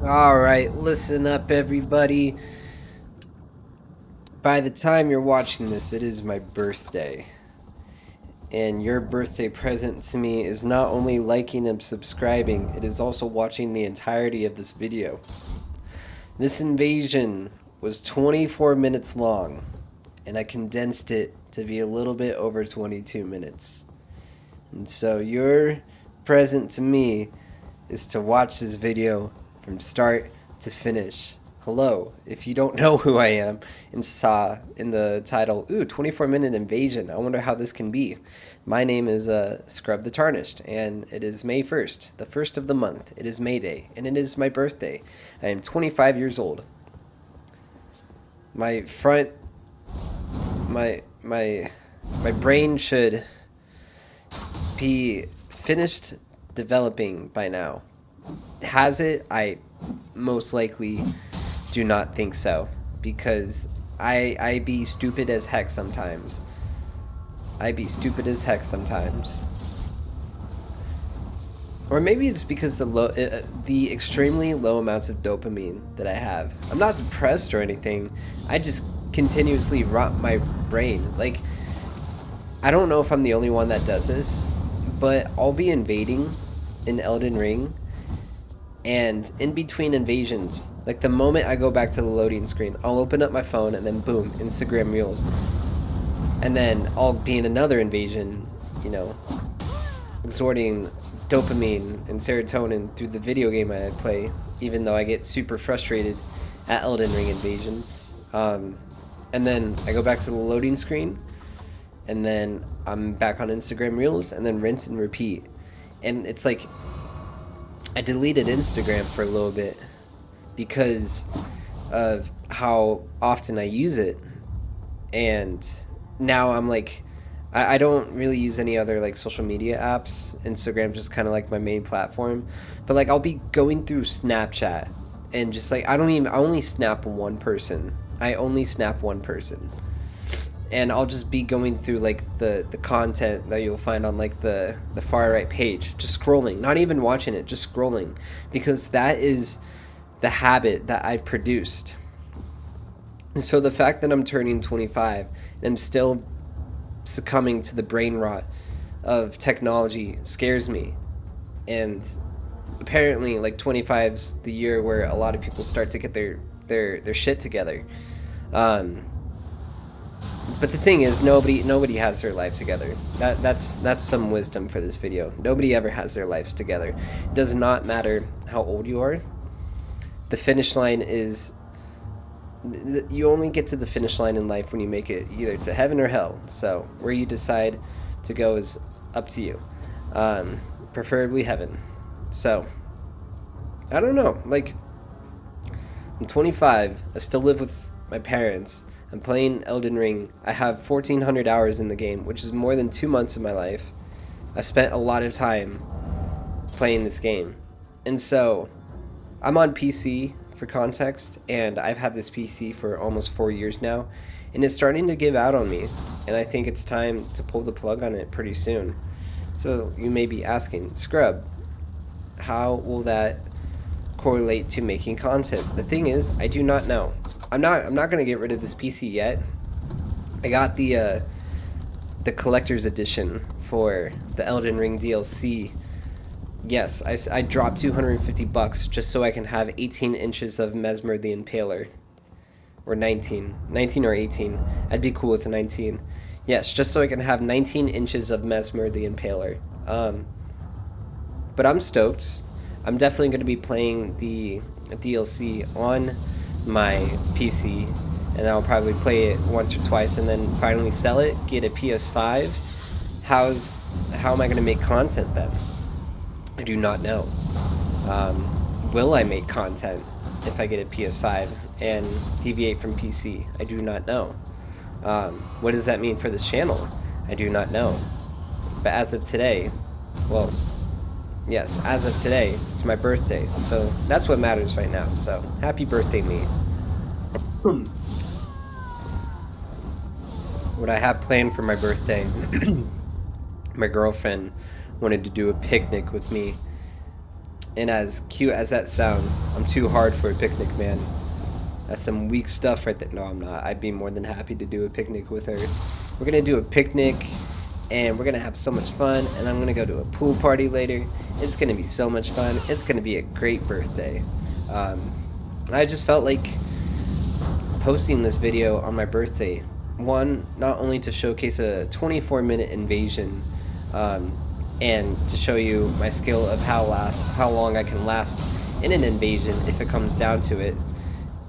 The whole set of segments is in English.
Alright, listen up, everybody. By the time you're watching this, it is my birthday. And your birthday present to me is not only liking and subscribing, it is also watching the entirety of this video. This invasion was 24 minutes long, and I condensed it to be a little bit over 22 minutes. And so your present to me is to watch this video from start to finish. Hello, if you don't know who I am and saw in the title, 24-minute invasion, I wonder how this can be. My name is Scrub the Tarnished, and it is May 1st, the first of the month. It is May Day, and it is my birthday. I am 25 years old. My brain should be finished developing by now. Has it? I most likely do not think so, because I be stupid as heck sometimes. Or maybe it's because the extremely low amounts of dopamine that I have. I'm not depressed or anything. I just continuously rot my brain. Like, I don't know if I'm the only one that does this, but I'll be invading in Elden Ring, and in between invasions, like the moment I go back to the loading screen, I'll open up my phone and then boom, Instagram Reels. And then I'll be in another invasion, exhorting dopamine and serotonin through the video game I play, even though I get super frustrated at Elden Ring invasions. And then I go back to the loading screen, and then I'm back on Instagram Reels, and then rinse and repeat. And it's like, I deleted Instagram for a little bit because of how often I use it, and now I'm like, I don't really use any other like social media apps. Instagram's just kind of like my main platform, but like I'll be going through Snapchat and just like I only snap one person. And I'll just be going through like the content that you'll find on like the far right page, just scrolling, not even watching it, just scrolling, because that is the habit that I've produced. And so the fact that I'm turning 25 and I'm still succumbing to the brain rot of technology scares me. And apparently like 25's the year where a lot of people start to get their shit together. But the thing is, nobody has their life together. That's some wisdom for this video. Nobody ever has their lives together. It does not matter how old you are. The finish line is, you only get to the finish line in life when you make it either to heaven or hell. So where you decide to go is up to you. Preferably heaven. So I don't know. Like, I'm 25. I still live with my parents. I'm playing Elden Ring. I have 1,400 hours in the game, which is more than 2 months of my life. I spent a lot of time playing this game. And so, I'm on PC, for context, and I've had this PC for almost 4 years now, and it's starting to give out on me, and I think it's time to pull the plug on it pretty soon. So, you may be asking, Scrub, how will that correlate to making content? The thing is, I do not know. I'm not gonna get rid of this PC yet. I got the collector's edition for the Elden Ring DLC. Yes, I dropped $250 just so I can have 18 inches of Mesmer the Impaler, or 19 or 18. I'd be cool with a 19. Yes, just so I can have 19 inches of Mesmer the Impaler. But I'm stoked. I'm definitely going to be playing the DLC on my PC, and I'll probably play it once or twice and then finally sell it, get a PS5. How am I going to make content then? I do not know. Will I make content if I get a PS5 and deviate from PC? I do not know. What does that mean for this channel? I do not know. But as of today, well, yes, as of today, it's my birthday. So that's what matters right now. So happy birthday, me. What I have planned for my birthday, my girlfriend wanted to do a picnic with me And as cute as that sounds, I'm too hard for a picnic, man. That's some weak stuff right there. No, I'm not. I'd be more than happy to do a picnic with her. We're gonna do a picnic, and we're gonna have so much fun, and I'm gonna go to a pool party later. It's gonna be so much fun. It's gonna be a great birthday. I just felt like posting this video on my birthday. One, not only to showcase a 24-minute invasion, and to show you my skill of how long I can last in an invasion if it comes down to it.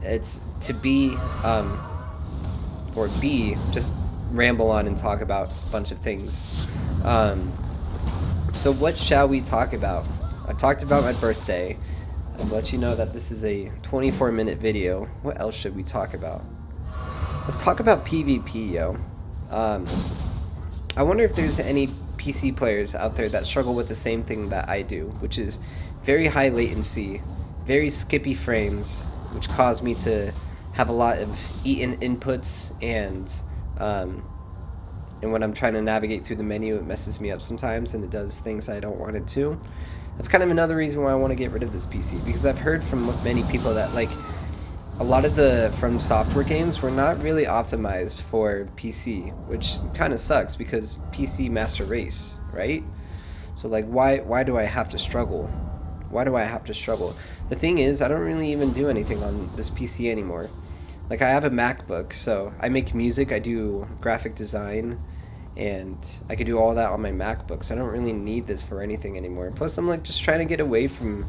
It's to B, just ramble on and talk about a bunch of things. So what shall we talk about? I talked about my birthday. I'll let you know that this is a 24-minute video. What else should we talk about? Let's talk about PvP, yo. I wonder if there's any PC players out there that struggle with the same thing that I do, which is very high latency, very skippy frames, which cause me to have a lot of eaten inputs, and when I'm trying to navigate through the menu, it messes me up sometimes, and it does things I don't want it to. That's kind of another reason why I want to get rid of this PC, because I've heard from many people that, like, a lot of the From Software games were not really optimized for PC, which kind of sucks because PC master race, right? So like, why do I have to struggle? Why do I have to struggle? The thing is, I don't really even do anything on this PC anymore. Like, I have a MacBook, so I make music, I do graphic design, and I could do all that on my MacBook, so I don't really need this for anything anymore. Plus, I'm like just trying to get away from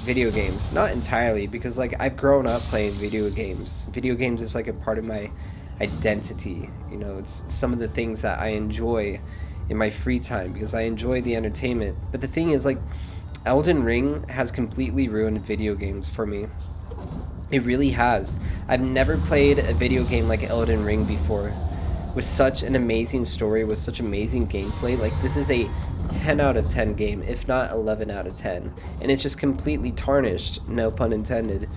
video games. Not entirely, because like I've grown up playing video games. Video games is like a part of my identity. You know, it's some of the things that I enjoy in my free time because I enjoy the entertainment. But the thing is, like, Elden Ring has completely ruined video games for me. It really has. I've never played a video game like Elden Ring before, with such an amazing story, with such amazing gameplay. Like, this is a 10 out of 10 game, if not 11 out of 10. And it's just completely tarnished, no pun intended,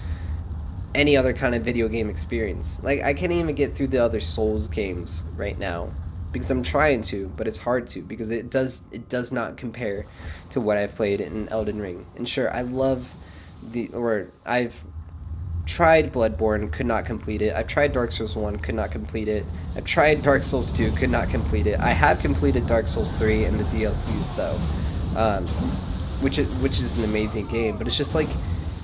any other kind of video game experience. Like, I can't even get through the other Souls games right now because I'm trying to, but it's hard to, because it does not compare to what I've played in Elden Ring. And sure, I've tried Bloodborne, could not complete it. I've tried Dark Souls 1, could not complete it. I've tried Dark Souls 2, could not complete it. I have completed Dark Souls 3 and the DLCs though, which is an amazing game. But it's just like,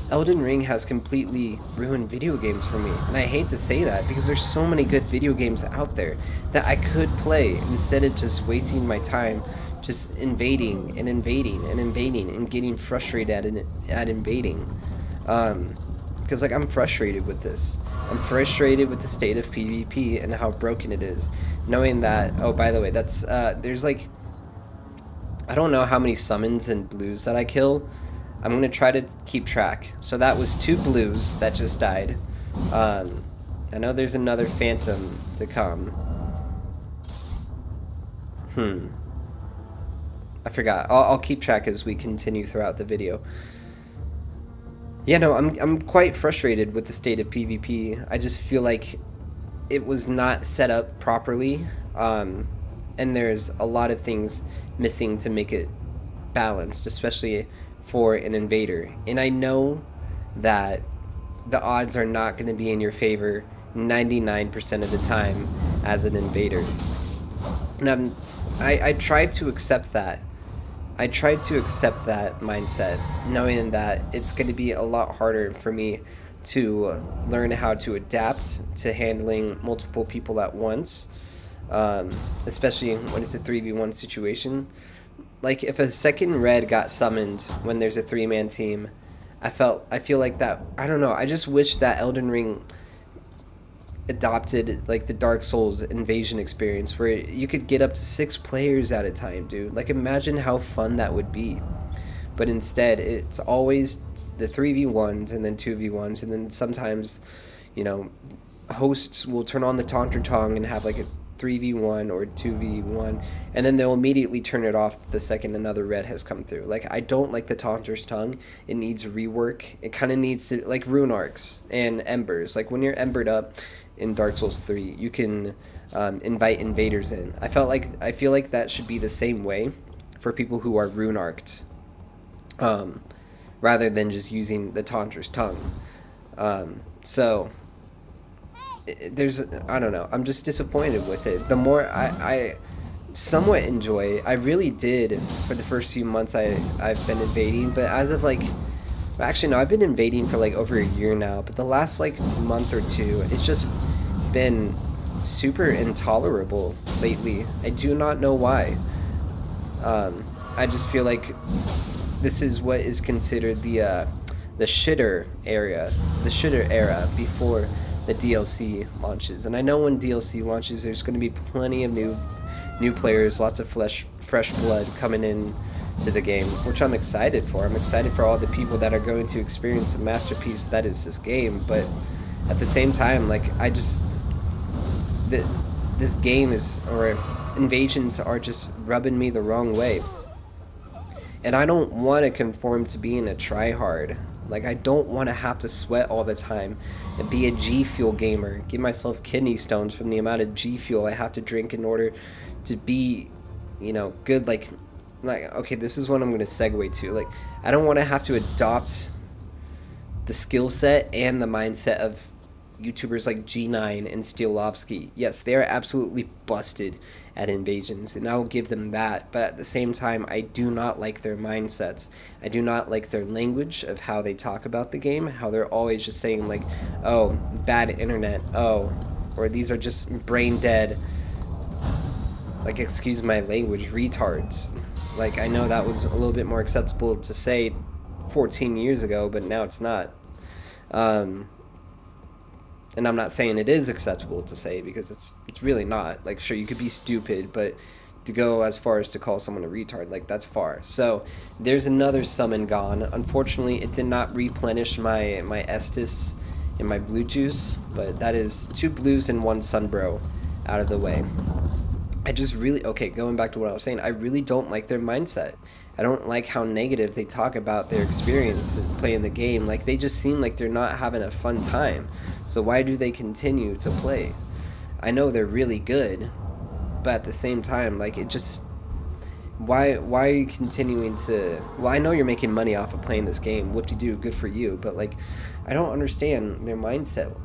Elden Ring has completely ruined video games for me. And I hate to say that because there's so many good video games out there that I could play instead of just wasting my time just invading and invading and invading and getting frustrated at invading. Because like, I'm frustrated with this. I'm frustrated with the state of PvP and how broken it is. Knowing that, oh, by the way, that's there's like, I don't know how many summons and blues that I kill. I'm going to try to keep track. So that was 2 blues that just died. I know there's another phantom to come. I forgot. I'll keep track as we continue throughout the video. Yeah, no, I'm quite frustrated with the state of PvP. I just feel like it was not set up properly, and there's a lot of things missing to make it balanced, especially for an invader. And I know that the odds are not going to be in your favor 99% of the time as an invader. And I tried to accept that. I tried to accept that mindset, knowing that it's going to be a lot harder for me to learn how to adapt to handling multiple people at once, especially when it's a 3v1 situation. Like, if a second red got summoned when there's a 3-man team, I feel like that, I don't know, I just wish that Elden Ring adopted like the Dark Souls invasion experience where you could get up to 6 players at a time, dude. Like, imagine how fun that would be. But instead, it's always the 3v1s and then 2v1s, and then sometimes, you know, hosts will turn on the Taunter Tongue and have like a 3v1 or 2v1, and then they'll immediately turn it off the second another red has come through. Like, I don't like the Taunter's Tongue. It needs rework. It kind of needs to, like, rune arcs and embers. Like, when you're embered up in Dark Souls 3, you can invite invaders in. I feel like that should be the same way for people who are rune arced. rather than just using the taunter's tongue. So there's, I don't know, I'm just disappointed with it. The more I somewhat enjoy, I really did for the first few months I've been invading, but as of like, actually no, I've been invading for like over a year now, but the last like month or two, it's just been super intolerable lately. I do not know why. I just feel like this is what is considered the shitter area, the shitter era before the DLC launches. And I know when DLC launches, there's going to be plenty of new players, lots of fresh blood coming in to the game, which I'm excited for. I'm excited for all the people that are going to experience the masterpiece that is this game. But at the same time, like this game is, or invasions are just rubbing me the wrong way. And I don't want to conform to being a tryhard. Like, I don't want to have to sweat all the time and be a G Fuel gamer, give myself kidney stones from the amount of G Fuel I have to drink in order to be, good. Like, okay, this is what I'm going to segue to. Like, I don't want to have to adopt the skill set and the mindset of YouTubers like G9 and Steelovsky. Yes, they are absolutely busted at invasions, and I'll give them that. But at the same time, I do not like their mindsets. I do not like their language of how they talk about the game, how they're always just saying like, oh, bad internet, oh, or these are just brain dead, like, excuse my language, retards. Like, I know that was a little bit more acceptable to say 14 years ago, but now it's not. And I'm not saying it is acceptable to say, because it's really not. Like, sure, you could be stupid, but to go as far as to call someone a retard, like, that's far. So there's another summon gone. Unfortunately, it did not replenish my Estus and my blue juice, but that is 2 blues and 1 sunbro out of the way. I just really, okay, going back to what I was saying, I really don't like their mindset. I don't like how negative they talk about their experience playing the game. Like, they just seem like they're not having a fun time. So why do they continue to play? I know they're really good, but at the same time, like, it just, why are you continuing to, well, I know you're making money off of playing this game, whoop-de-doo, good for you, but like, I don't understand their mindset.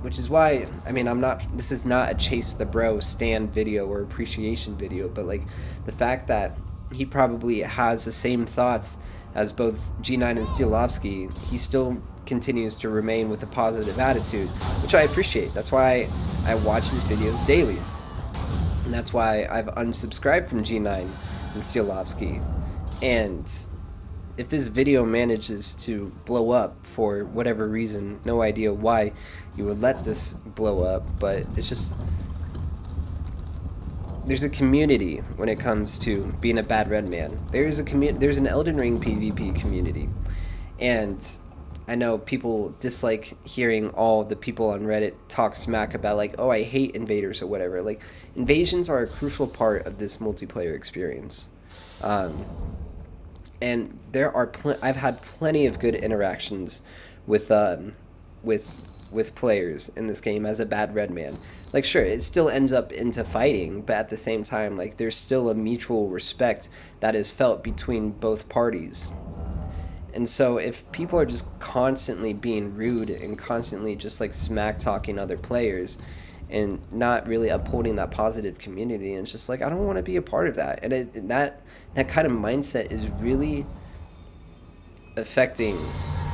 Which is why, I mean, this is not a Chase the Bro stand video or appreciation video, but like, the fact that he probably has the same thoughts as both G9 and Steelovsky, he still continues to remain with a positive attitude, which I appreciate. That's why I watch his videos daily. And that's why I've unsubscribed from G9 and Steelovsky. And if this video manages to blow up for whatever reason, no idea why you would let this blow up, but it's just, there's a community when it comes to being a bad red man. There's an Elden Ring PvP community, and I know people dislike hearing all the people on Reddit talk smack about like, oh, I hate invaders or whatever. Like, invasions are a crucial part of this multiplayer experience. And there are I've had plenty of good interactions with players in this game as a bad red man. Like, sure, it still ends up into fighting, but at the same time, like, there's still a mutual respect that is felt between both parties. And so if people are just constantly being rude and constantly just like smack talking other players and not really upholding that positive community, and it's just like, I don't want to be a part of that. And that kind of mindset is really affecting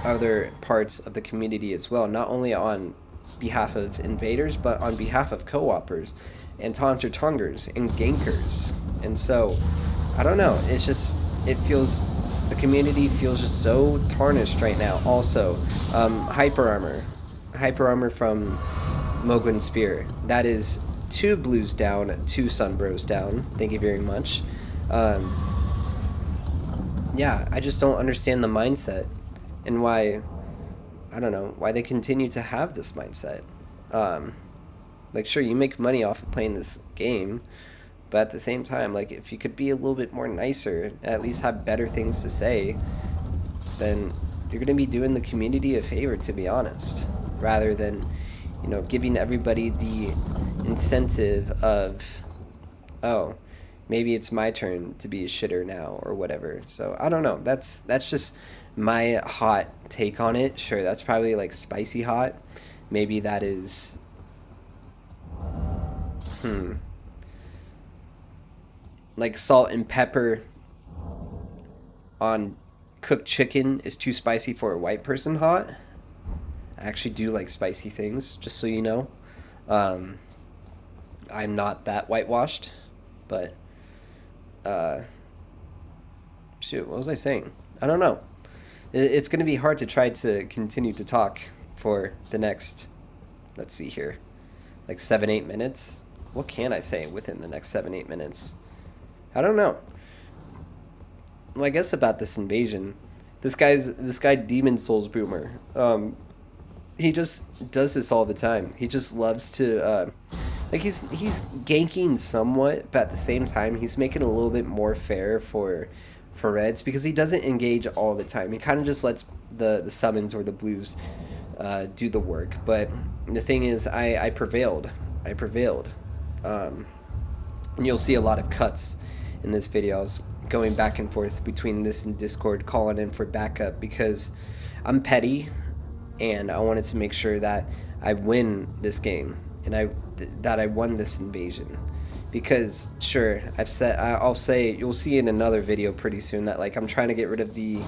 other parts of the community as well, not only on behalf of invaders, but on behalf of co-opers and taunter tongers and gankers. And so, I don't know, it's just, the community feels just so tarnished right now. Also, Hyper Armor from Mogwin Spear, that is 2 blues down, 2 sunbros down, thank you very much. Yeah, I just don't understand the mindset and why, I don't know, why they continue to have this mindset. Like, sure, you make money off of playing this game, but at the same time, like, if you could be a little bit more nicer, at least have better things to say, then you're going to be doing the community a favor, to be honest, rather than, giving everybody the incentive of, oh, maybe it's my turn to be a shitter now, or whatever. So I don't know, that's just My hot take on it, sure, that's probably like spicy hot. Maybe that is, like salt and pepper on cooked chicken is too spicy for a white person hot. I actually do like spicy things, just so you know. Um, I'm not that whitewashed, but uh, shoot, what was I saying? I don't know. It's going to be hard to try to continue to talk for the next, let's see here, like 7, 8 minutes. What can I say within the next 7, 8 minutes? I don't know. Well, I guess about this invasion. This guy Demon Souls Boomer. He just does this all the time. He just loves to like he's ganking somewhat, but at the same time he's making it a little bit more fair for reds because he doesn't engage all the time. He kind of just lets the summons or the blues do the work. But the thing is, I prevailed. I prevailed. And you'll see a lot of cuts in this video. I was going back and forth between this and Discord, calling in for backup because I'm petty, and I wanted to make sure that I win this game and that I won this invasion. Because sure, I'll say you'll see in another video pretty soon that like I'm trying to get rid of the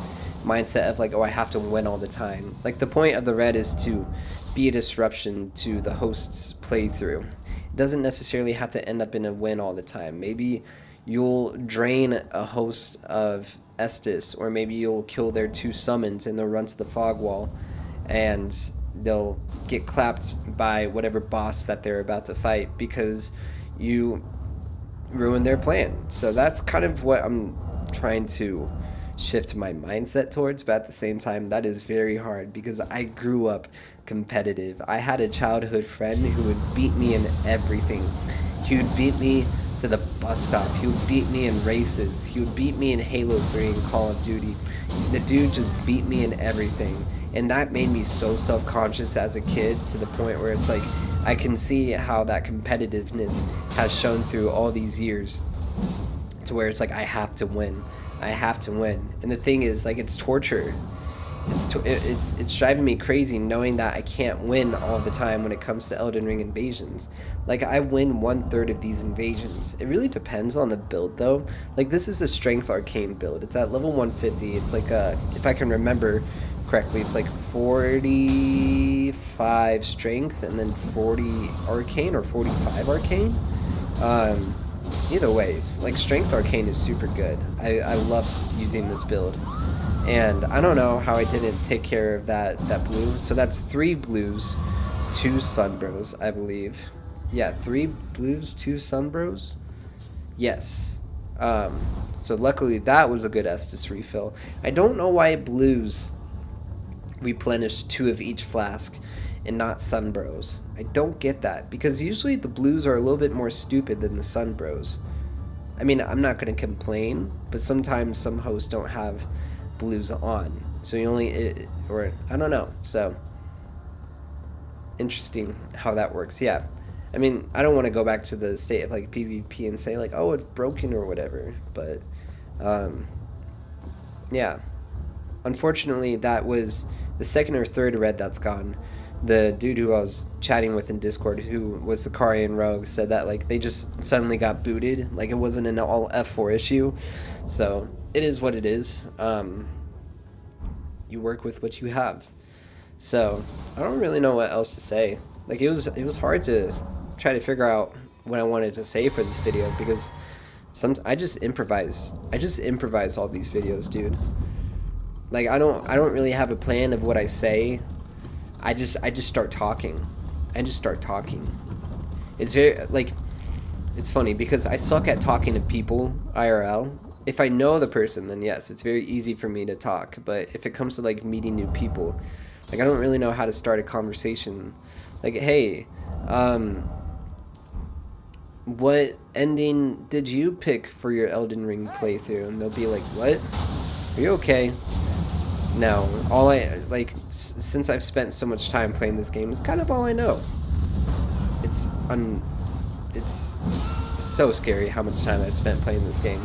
mindset of like, oh, I have to win all the time. Like the point of the red is to be a disruption to the host's playthrough. It doesn't necessarily have to end up in a win all the time. Maybe you'll drain a host of Estus, or maybe you'll kill their 2 summons and they'll run to the fog wall and they'll get clapped by whatever boss that they're about to fight because you ruin their plan. So that's kind of what I'm trying to shift my mindset towards, but at the same time that is very hard because I grew up competitive. I had a childhood friend who would beat me in everything. He would beat me to the bus stop. He would beat me in races. He would beat me in Halo 3 and Call of Duty. The dude just beat me in everything, and that made me so self-conscious as a kid to the point where it's like I can see how that competitiveness has shown through all these years to where it's like I have to win. I have to win. And the thing is, like, it's torture. It's driving me crazy knowing that I can't win all the time when it comes to Elden Ring invasions. Like, I win 1/3 of these invasions. It really depends on the build, though. Like, this is a strength arcane build. It's at level 150. It's like if I can remember correctly, it's like 45 strength and then 40 arcane or 45 arcane. Either ways, like, strength arcane is super good. I love using this build, and I don't know how I didn't take care of that blue. So that's 3 blues, 2 sunbros, I believe. Yeah, 3 blues, 2 sunbros. Yes. So luckily that was a good Estus refill. I don't know why blues replenish 2 of each flask and not sunbros. I don't get that, because usually the blues are a little bit more stupid than the sunbros. I mean, I'm not going to complain, but sometimes some hosts don't have blues on, so you only or I don't know. So interesting how that works. Yeah, I mean, I don't want to go back to the state of like PvP and say like, oh, it's broken or whatever, but yeah, unfortunately that was the 2nd or 3rd red that's gone. The dude who I was chatting with in Discord, who was the Karian Rogue, said that like they just suddenly got booted, like it wasn't an all F4 issue. So it is what it is. You work with what you have. So I don't really know what else to say. Like it was hard to try to figure out what I wanted to say for this video, because I just improvise. I just improvise all these videos, dude. Like I don't really have a plan of what I say. I just start talking. I just start talking. It's very, like, it's funny because I suck at talking to people IRL. If I know the person, then yes, it's very easy for me to talk. But if it comes to like meeting new people, like I don't really know how to start a conversation. Like, hey, what ending did you pick for your Elden Ring playthrough? And they'll be like, what? Are you okay? No, all I, like, since I've spent so much time playing this game, it's kind of all I know. It's so scary how much time I spent playing this game.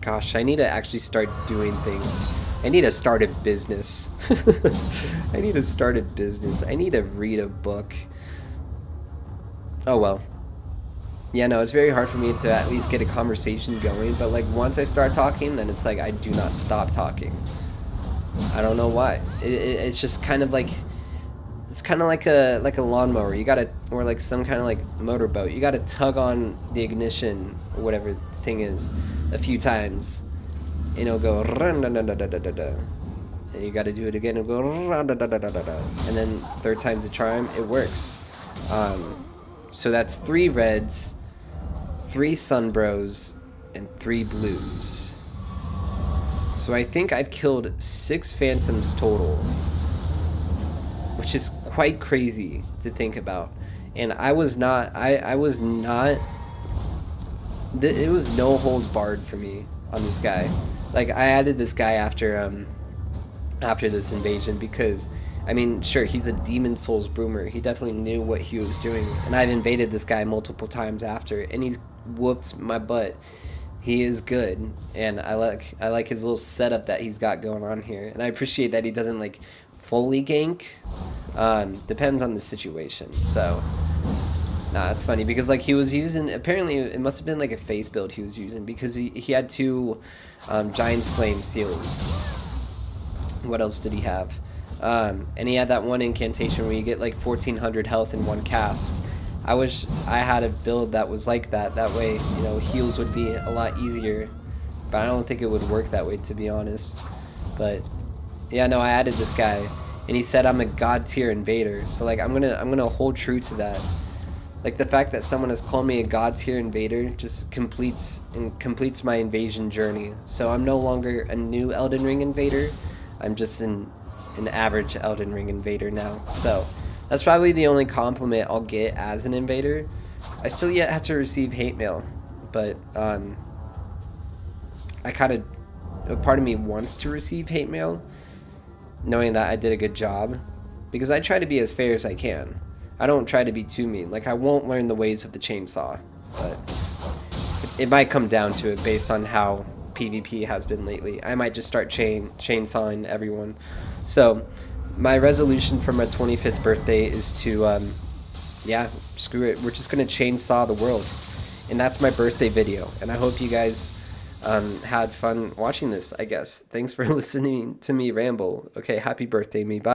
Gosh, I need to actually start doing things. I need to start a business. I need to start a business. I need to read a book. Oh well. Yeah, no, it's very hard for me to at least get a conversation going, but like once I start talking, then it's like I do not stop talking. I don't know why. It's just kind of like it's kind of like a lawnmower. You gotta, or like some kind of like motorboat. You gotta tug on the ignition or whatever the thing is a few times, and it'll go run da da da da da da. And you gotta do it again and go run da da da da da da. And then third time's a charm. It works. So that's 3 reds, 3 sunbros, and 3 blues. So I think I've killed 6 phantoms total, which is quite crazy to think about. And I was not, it was no holds barred for me on this guy. Like, I added this guy after this invasion because, I mean, sure, he's a Demon Souls broomer. He definitely knew what he was doing. And I've invaded this guy multiple times after, and he's whooped my butt. He is good, and I like his little setup that he's got going on here. And I appreciate that he doesn't, like, fully gank. Depends on the situation. So, nah, it's funny because, like, he was using, apparently it must have been like a faith build he was using because he had 2 Giant's Flame seals. What else did he have? And he had that one incantation where you get like 1400 health in one cast. I wish I had a build that was like that. That way, you know, heals would be a lot easier. But I don't think it would work that way, to be honest. But yeah, no, I added this guy, and he said I'm a god tier invader. So like, I'm gonna hold true to that. Like, the fact that someone has called me a god tier invader just completes my invasion journey. So I'm no longer a new Elden Ring invader. I'm just an average Elden Ring invader now. So that's probably the only compliment I'll get as an invader. I still yet have to receive hate mail, but I kind of, a part of me wants to receive hate mail, knowing that I did a good job, because I try to be as fair as I can. I don't try to be too mean. Like, I won't learn the ways of the chainsaw, but it might come down to it based on how PvP has been lately. I might just start chainsawing everyone. So my resolution for my 25th birthday is to yeah, screw it, we're just gonna chainsaw the world. And that's my birthday video, and I hope you guys had fun watching this, I guess. Thanks for listening to me ramble. Okay, happy birthday me, bye.